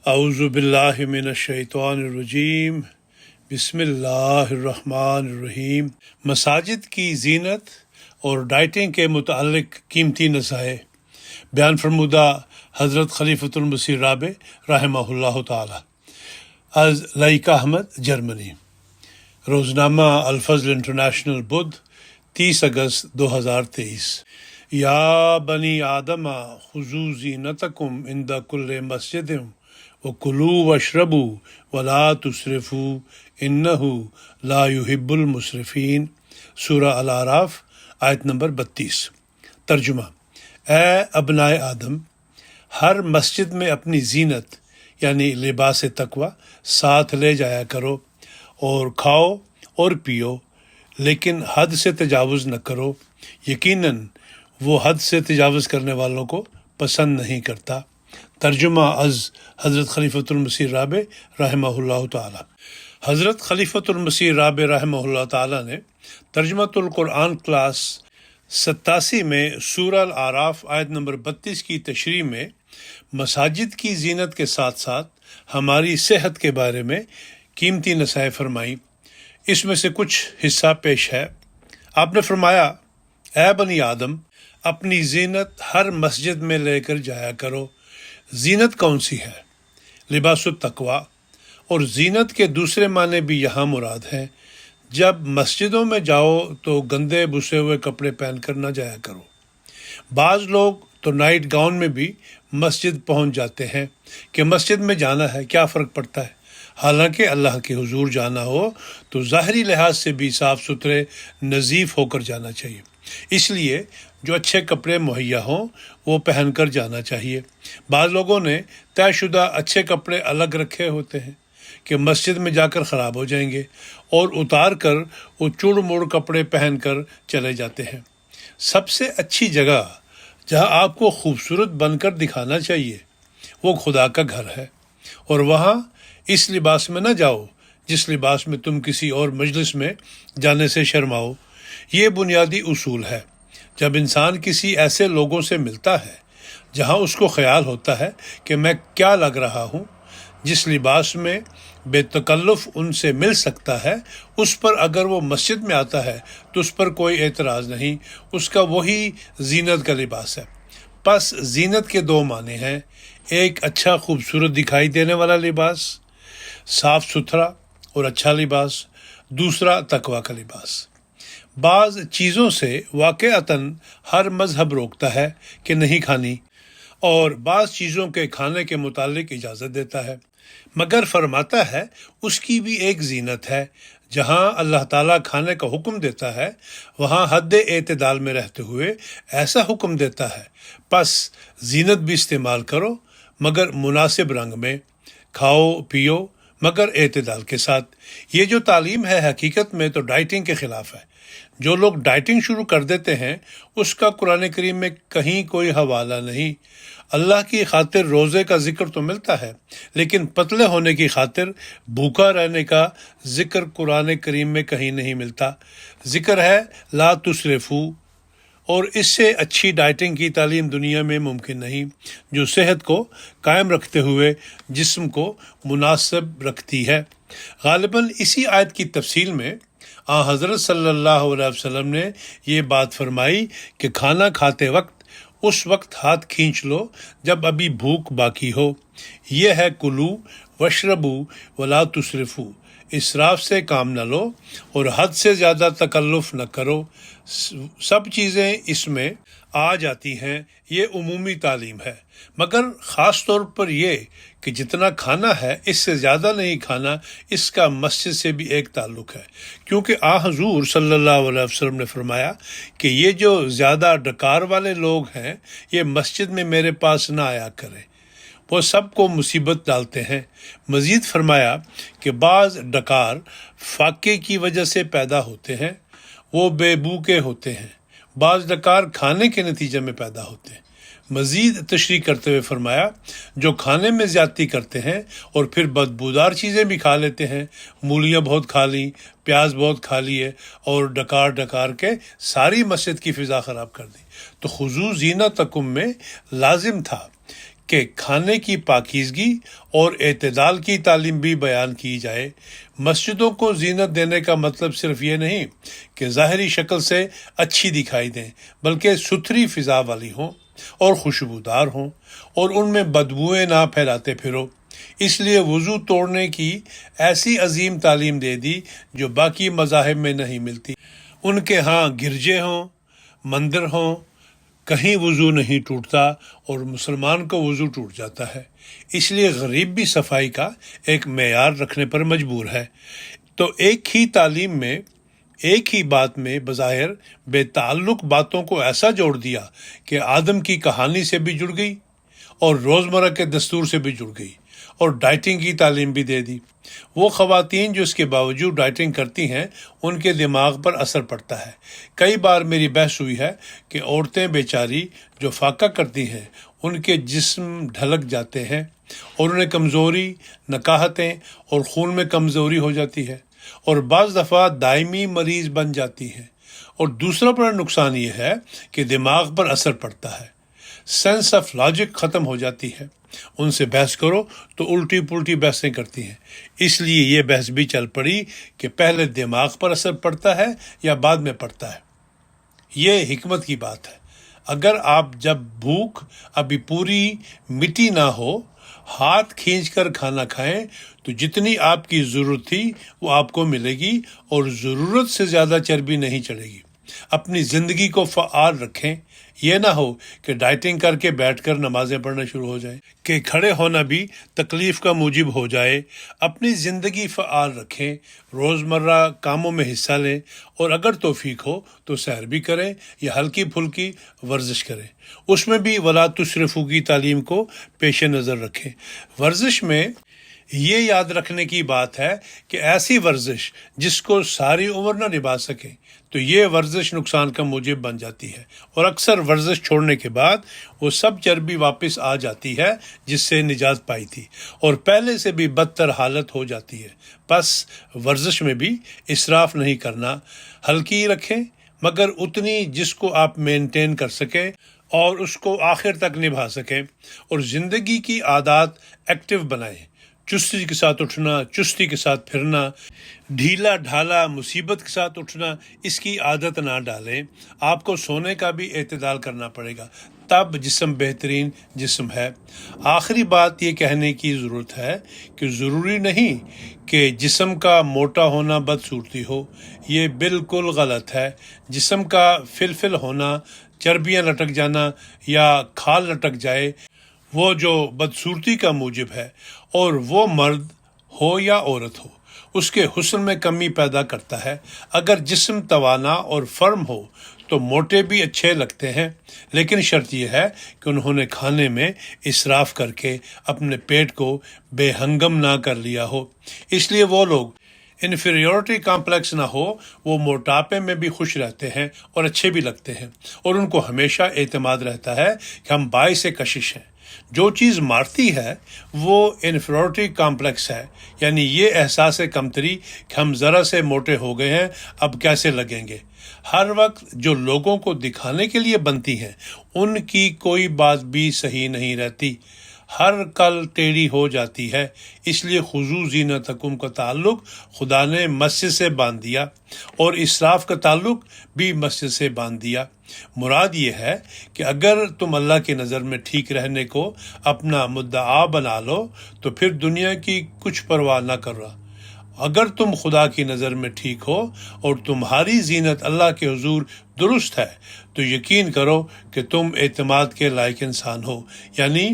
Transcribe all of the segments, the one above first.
اعوذ باللہ من الشیطان الرجیم بسم اللہ الرحمن الرحیم۔ مساجد کی زینت اور ڈائٹنگ کے متعلق قیمتی نصائح بیان فرمودہ حضرت خلیفۃ المسیح رابع رحمہ اللہ تعالی از لائق احمد، جرمنی۔ روزنامہ الفضل انٹرنیشنل، بدھ 30 اگست 2023۔ یا بنی آدم خذوا زینتکم عند کل مسجد وَكُلُوا وَاشْرَبُوا وَلَا تُسْرِفُوا إِنَّهُ لَا يُحِبُّ الْمُسْرِفِينَ۔ سورہ الاعراف آیت نمبر 32۔ ترجمہ: اے ابنائے آدم، ہر مسجد میں اپنی زینت یعنی لباس تقوی ساتھ لے جایا کرو، اور کھاؤ اور پیو، لیکن حد سے تجاوز نہ کرو، یقیناً وہ حد سے تجاوز کرنے والوں کو پسند نہیں کرتا۔ ترجمہ از حضرت خلیفۃ المسیح رابع رحمہ اللہ تعالی۔ حضرت خلیفۃ المسیح رابع رحمہ اللہ تعالی نے ترجمۃ القرآن کلاس 87 میں سورہ الاعراف آیت نمبر 32 کی تشریح میں مساجد کی زینت کے ساتھ ساتھ ہماری صحت کے بارے میں قیمتی نصائح فرمائی۔ اس میں سے کچھ حصہ پیش ہے۔ آپ نے فرمایا، اے بنی آدم، اپنی زینت ہر مسجد میں لے کر جایا کرو۔ زینت کون سی ہے؟ لباس التقوی، اور زینت کے دوسرے معنی بھی یہاں مراد ہیں۔ جب مسجدوں میں جاؤ تو گندے بسے ہوئے کپڑے پہن کر نہ جایا کرو۔ بعض لوگ تو نائٹ گاؤن میں بھی مسجد پہنچ جاتے ہیں کہ مسجد میں جانا ہے، کیا فرق پڑتا ہے؟ حالانکہ اللہ کے حضور جانا ہو تو ظاہری لحاظ سے بھی صاف ستھرے نظیف ہو کر جانا چاہیے۔ اس لیے جو اچھے کپڑے مہیا ہوں وہ پہن کر جانا چاہیے۔ بعض لوگوں نے طے شدہ اچھے کپڑے الگ رکھے ہوتے ہیں کہ مسجد میں جا کر خراب ہو جائیں گے، اور اتار کر وہ چڑ مڑ کپڑے پہن کر چلے جاتے ہیں۔ سب سے اچھی جگہ جہاں آپ کو خوبصورت بن کر دکھانا چاہیے وہ خدا کا گھر ہے، اور وہاں اس لباس میں نہ جاؤ جس لباس میں تم کسی اور مجلس میں جانے سے شرماؤ۔ یہ بنیادی اصول ہے۔ جب انسان کسی ایسے لوگوں سے ملتا ہے جہاں اس کو خیال ہوتا ہے کہ میں کیا لگ رہا ہوں، جس لباس میں بے تکلف ان سے مل سکتا ہے، اس پر اگر وہ مسجد میں آتا ہے تو اس پر کوئی اعتراض نہیں، اس کا وہی زینت کا لباس ہے۔ پس زینت کے دو معنی ہیں، ایک اچھا خوبصورت دکھائی دینے والا لباس، صاف ستھرا اور اچھا لباس، دوسرا تقوی کا لباس۔ بعض چیزوں سے واقعتاً ہر مذہب روکتا ہے کہ نہیں کھانی، اور بعض چیزوں کے کھانے کے متعلق اجازت دیتا ہے، مگر فرماتا ہے اس کی بھی ایک زینت ہے۔ جہاں اللہ تعالیٰ کھانے کا حکم دیتا ہے وہاں حد اعتدال میں رہتے ہوئے ایسا حکم دیتا ہے، پس زینت بھی استعمال کرو مگر مناسب رنگ میں، کھاؤ پیو مگر اعتدال کے ساتھ۔ یہ جو تعلیم ہے حقیقت میں تو ڈائٹنگ کے خلاف ہے۔ جو لوگ ڈائٹنگ شروع کر دیتے ہیں اس کا قرآن کریم میں کہیں کوئی حوالہ نہیں۔ اللہ کی خاطر روزے کا ذکر تو ملتا ہے، لیکن پتلے ہونے کی خاطر بھوکا رہنے کا ذکر قرآن کریم میں کہیں نہیں ملتا۔ ذکر ہے لا تسرفو، اور اس سے اچھی ڈائٹنگ کی تعلیم دنیا میں ممکن نہیں، جو صحت کو قائم رکھتے ہوئے جسم کو مناسب رکھتی ہے۔ غالباً اسی آیت کی تفصیل میں حضرت صلی اللہ علیہ وسلم نے یہ بات فرمائی کہ کھانا کھاتے وقت اس وقت ہاتھ کھینچ لو جب ابھی بھوک باقی ہو۔ یہ ہے کلو وشربو ولا تسرفو، اسراف سے کام نہ لو اور حد سے زیادہ تکلف نہ کرو۔ سب چیزیں اس میں آ جاتی ہیں، یہ عمومی تعلیم ہے، مگر خاص طور پر یہ کہ جتنا کھانا ہے اس سے زیادہ نہیں کھانا، اس کا مسجد سے بھی ایک تعلق ہے، کیونکہ حضور صلی اللہ علیہ وسلم نے فرمایا کہ یہ جو زیادہ ڈکار والے لوگ ہیں یہ مسجد میں میرے پاس نہ آیا کریں، وہ سب کو مصیبت ڈالتے ہیں۔ مزید فرمایا کہ بعض ڈکار فاقے کی وجہ سے پیدا ہوتے ہیں، وہ بے بو کے ہوتے ہیں، بعض ڈکار کھانے کے نتیجے میں پیدا ہوتے ہیں۔ مزید تشریح کرتے ہوئے فرمایا جو کھانے میں زیادتی کرتے ہیں اور پھر بدبودار چیزیں بھی کھا لیتے ہیں، مولیاں بہت کھا لیں، پیاز بہت کھا لیے اور ڈکار کے ساری مسجد کی فضا خراب کر دی، تو خذو زینتکم میں لازم تھا کہ کھانے کی پاکیزگی اور اعتدال کی تعلیم بھی بیان کی جائے۔ مسجدوں کو زینت دینے کا مطلب صرف یہ نہیں کہ ظاہری شکل سے اچھی دکھائی دیں، بلکہ ستھری فضا والی ہوں اور خوشبودار ہوں اور ان میں بدبوئیں نہ پھیلاتے پھرو۔ اس لیے وضو توڑنے کی ایسی عظیم تعلیم دے دی جو باقی مذاہب میں نہیں ملتی۔ ان کے ہاں گرجے ہوں، مندر ہوں، کہیں وضو نہیں ٹوٹتا اور مسلمان کو وضو ٹوٹ جاتا ہے۔ اس لیے غریب بھی صفائی کا ایک معیار رکھنے پر مجبور ہے۔ تو ایک ہی تعلیم میں، ایک ہی بات میں بظاہر بے تعلق باتوں کو ایسا جوڑ دیا کہ آدم کی کہانی سے بھی جڑ گئی اور روزمرہ کے دستور سے بھی جڑ گئی اور ڈائٹنگ کی تعلیم بھی دے دی۔ وہ خواتین جو اس کے باوجود ڈائٹنگ کرتی ہیں، ان کے دماغ پر اثر پڑتا ہے۔ کئی بار میری بحث ہوئی ہے کہ عورتیں بیچاری جو فاقہ کرتی ہیں، ان کے جسم ڈھلک جاتے ہیں اور انہیں کمزوری، نکاہتیں اور خون میں کمزوری ہو جاتی ہے اور بعض دفعہ دائمی مریض بن جاتی ہیں۔ اور دوسرا بڑا نقصان یہ ہے کہ دماغ پر اثر پڑتا ہے، سینس آف لاجک ختم ہو جاتی ہے۔ ان سے بحث کرو تو الٹی پلٹی بحثیں کرتی ہیں۔ اس لیے یہ بحث بھی چل پڑی کہ پہلے دماغ پر اثر پڑتا ہے یا بعد میں پڑتا ہے۔ یہ حکمت کی بات ہے۔ اگر آپ جب بھوک ابھی پوری مٹی نہ ہو، ہاتھ کھینچ کر کھانا کھائیں تو جتنی آپ کی ضرورت تھی وہ آپ کو ملے گی اور ضرورت سے زیادہ چربی نہیں چڑھے گی۔ اپنی زندگی کو فعال رکھیں۔ یہ نہ ہو کہ ڈائٹنگ کر کے بیٹھ کر نمازیں پڑھنا شروع ہو جائیں، کہ کھڑے ہونا بھی تکلیف کا موجب ہو جائے۔ اپنی زندگی فعال رکھیں، روزمرہ کاموں میں حصہ لیں اور اگر توفیق ہو تو سیر بھی کریں یا ہلکی پھلکی ورزش کریں۔ اس میں بھی ولا تسرفوا کی تعلیم کو پیش نظر رکھیں۔ ورزش میں یہ یاد رکھنے کی بات ہے کہ ایسی ورزش جس کو ساری عمر نہ نبھا سکے تو یہ ورزش نقصان کا موجب بن جاتی ہے، اور اکثر ورزش چھوڑنے کے بعد وہ سب چربی واپس آ جاتی ہے جس سے نجات پائی تھی، اور پہلے سے بھی بدتر حالت ہو جاتی ہے۔ بس ورزش میں بھی اسراف نہیں کرنا، ہلکی رکھیں مگر اتنی جس کو آپ مینٹین کر سکیں اور اس کو آخر تک نبھا سکیں، اور زندگی کی عادات ایکٹیو بنائیں۔ چستی کے ساتھ اٹھنا، چستی کے ساتھ پھرنا، ڈھیلا ڈھالا مصیبت کے ساتھ اٹھنا، اس کی عادت نہ ڈالیں۔ آپ کو سونے کا بھی اعتدال کرنا پڑے گا، تب جسم بہترین جسم ہے۔ آخری بات یہ کہنے کی ضرورت ہے کہ ضروری نہیں کہ جسم کا موٹا ہونا بدصورتی ہو، یہ بالکل غلط ہے۔ جسم کا فلفل ہونا، چربیاں لٹک جانا یا کھال لٹک جائے، وہ جو بدصورتی کا موجب ہے، اور وہ مرد ہو یا عورت ہو، اس کے حسن میں کمی پیدا کرتا ہے۔ اگر جسم توانا اور فرم ہو تو موٹے بھی اچھے لگتے ہیں، لیکن شرط یہ ہے کہ انہوں نے کھانے میں اسراف کر کے اپنے پیٹ کو بے ہنگم نہ کر لیا ہو۔ اس لیے وہ لوگ انفیریورٹی کمپلیکس نہ ہو، وہ موٹاپے میں بھی خوش رہتے ہیں اور اچھے بھی لگتے ہیں، اور ان کو ہمیشہ اعتماد رہتا ہے کہ ہم باعث کشش ہیں۔ جو چیز مارتی ہے وہ انفیریورٹی کمپلیکس ہے، یعنی یہ احساس کمتری کہ ہم ذرا سے موٹے ہو گئے ہیں، اب کیسے لگیں گے۔ ہر وقت جو لوگوں کو دکھانے کے لیے بنتی ہیں ان کی کوئی بات بھی صحیح نہیں رہتی، ہر کل ٹیڑھی ہو جاتی ہے۔ اس لیے خذوا زینتکم کا تعلق خدا نے مسجد سے باندھ دیا، اور اسراف کا تعلق بھی مسجد سے باندھ دیا۔ مراد یہ ہے کہ اگر تم اللہ کی نظر میں ٹھیک رہنے کو اپنا مدعا بنا لو تو پھر دنیا کی کچھ پرواہ نہ کر رہا۔ اگر تم خدا کی نظر میں ٹھیک ہو اور تمہاری زینت اللہ کے حضور درست ہے تو یقین کرو کہ تم اعتماد کے لائق انسان ہو، یعنی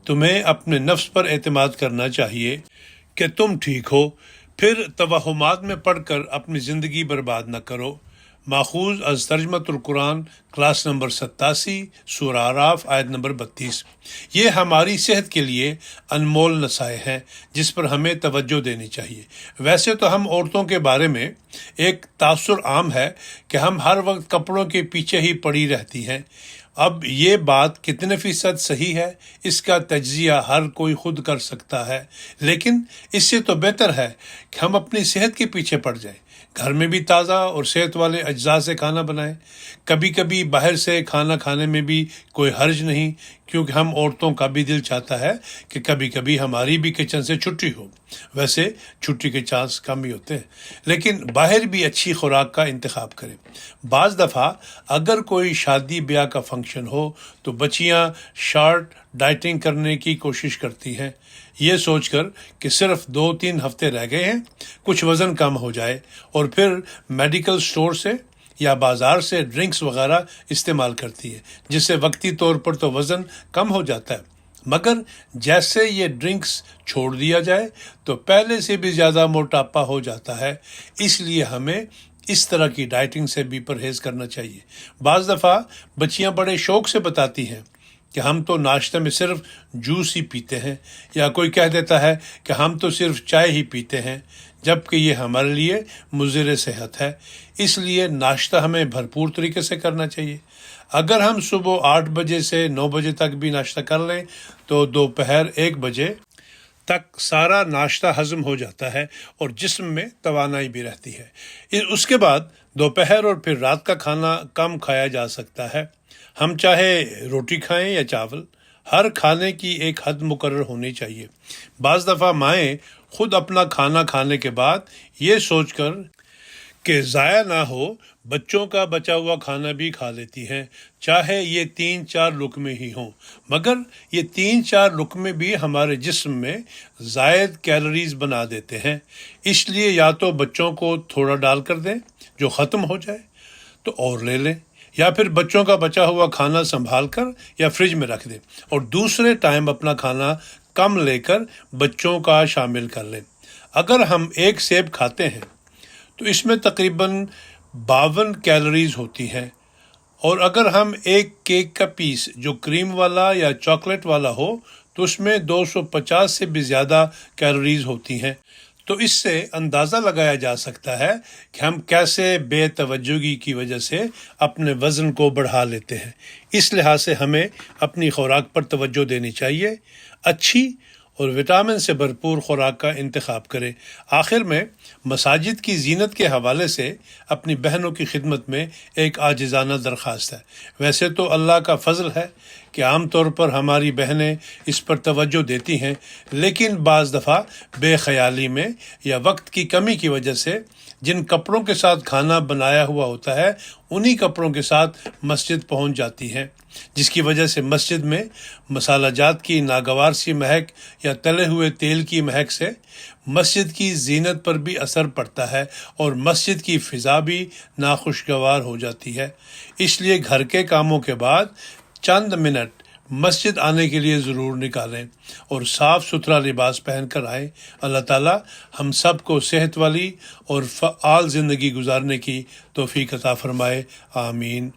تمہیں اپنے نفس پر اعتماد کرنا چاہیے کہ تم ٹھیک ہو۔ پھر توہمات میں پڑھ کر اپنی زندگی برباد نہ کرو۔ ماخوذ از ترجمۃ القرآن، کلاس نمبر 87، سورہ اعراف، آیت نمبر 32۔ یہ ہماری صحت کے لیے انمول نصائح ہیں جس پر ہمیں توجہ دینی چاہیے۔ ویسے تو ہم عورتوں کے بارے میں ایک تاثر عام ہے کہ ہم ہر وقت کپڑوں کے پیچھے ہی پڑی رہتی ہیں۔ اب یہ بات کتنے فیصد صحیح ہے اس کا تجزیہ ہر کوئی خود کر سکتا ہے، لیکن اس سے تو بہتر ہے کہ ہم اپنی صحت کے پیچھے پڑ جائیں، گھر میں بھی تازہ اور صحت والے اجزاء سے کھانا بنائیں۔ کبھی کبھی باہر سے کھانا کھانے میں بھی کوئی حرج نہیں، کیونکہ ہم عورتوں کا بھی دل چاہتا ہے کہ کبھی کبھی ہماری بھی کچن سے چھٹی ہو. ویسے چھٹی کے چانس کم ہی ہوتے ہیں، لیکن باہر بھی اچھی خوراک کا انتخاب کریں. بعض دفعہ اگر کوئی شادی بیاہ کا فنکشن ہو تو بچیاں شارٹ ڈائٹنگ کرنے کی کوشش کرتی ہیں، یہ سوچ کر کہ صرف 2-3 ہفتے رہ گئے ہیں، کچھ وزن کم ہو جائے، اور پھر میڈیکل سٹور سے یا بازار سے ڈرنکس وغیرہ استعمال کرتی ہے، جس سے وقتی طور پر تو وزن کم ہو جاتا ہے، مگر جیسے یہ ڈرنکس چھوڑ دیا جائے تو پہلے سے بھی زیادہ موٹاپا ہو جاتا ہے. اس لیے ہمیں اس طرح کی ڈائٹنگ سے بھی پرہیز کرنا چاہیے. بعض دفعہ بچیاں بڑے شوق سے بتاتی ہیں کہ ہم تو ناشتہ میں صرف جوس ہی پیتے ہیں، یا کوئی کہہ دیتا ہے کہ ہم تو صرف چائے ہی پیتے ہیں، جبکہ یہ ہمارے لیے مضر صحت ہے. اس لیے ناشتہ ہمیں بھرپور طریقے سے کرنا چاہیے. اگر ہم صبح 8 بجے سے 9 بجے تک بھی ناشتہ کر لیں تو دوپہر 1 بجے تک سارا ناشتہ ہضم ہو جاتا ہے اور جسم میں توانائی بھی رہتی ہے. اس کے بعد دوپہر اور پھر رات کا کھانا کم کھایا جا سکتا ہے. ہم چاہے روٹی کھائیں یا چاول، ہر کھانے کی ایک حد مقرر ہونی چاہیے. بعض دفعہ مائیں خود اپنا کھانا کھانے کے بعد یہ سوچ کر کہ ضائع نہ ہو بچوں کا بچا ہوا کھانا بھی کھا لیتی ہیں، چاہے یہ 3-4 لقمے ہی ہوں، مگر یہ 3-4 لقمے بھی ہمارے جسم میں زائد کیلوریز بنا دیتے ہیں. اس لیے یا تو بچوں کو تھوڑا ڈال کر دیں جو ختم ہو جائے تو اور لے لیں، یا پھر بچوں کا بچا ہوا کھانا سنبھال کر یا فریج میں رکھ دیں اور دوسرے ٹائم اپنا کھانا کم لے کر بچوں کا شامل کر لیں. اگر ہم ایک سیب کھاتے ہیں تو اس میں تقریباً 52 کیلوریز ہوتی ہیں، اور اگر ہم ایک کیک کا پیس جو کریم والا یا چاکلیٹ والا ہو تو اس میں 250 سے بھی زیادہ کیلوریز ہوتی ہیں. تو اس سے اندازہ لگایا جا سکتا ہے کہ ہم کیسے بے توجہی کی وجہ سے اپنے وزن کو بڑھا لیتے ہیں. اس لحاظ سے ہمیں اپنی خوراک پر توجہ دینی چاہیے، اچھی اور وٹامن سے بھرپور خوراک کا انتخاب کریں. آخر میں مساجد کی زینت کے حوالے سے اپنی بہنوں کی خدمت میں ایک عاجزانہ درخواست ہے. ویسے تو اللہ کا فضل ہے کہ عام طور پر ہماری بہنیں اس پر توجہ دیتی ہیں، لیکن بعض دفعہ بے خیالی میں یا وقت کی کمی کی وجہ سے جن کپڑوں کے ساتھ کھانا بنایا ہوا ہوتا ہے انہی کپڑوں کے ساتھ مسجد پہنچ جاتی ہیں، جس کی وجہ سے مسجد میں مسالہ جات کی ناگوار سی مہک یا تلے ہوئے تیل کی مہک سے مسجد کی زینت پر بھی اثر پڑتا ہے اور مسجد کی فضا بھی ناخوشگوار ہو جاتی ہے. اس لیے گھر کے کاموں کے بعد چند منٹ مسجد آنے کے لیے ضرور نکالیں اور صاف ستھرا لباس پہن کر آئیں. اللہ تعالیٰ ہم سب کو صحت والی اور فعال زندگی گزارنے کی توفیق عطا فرمائے. آمین.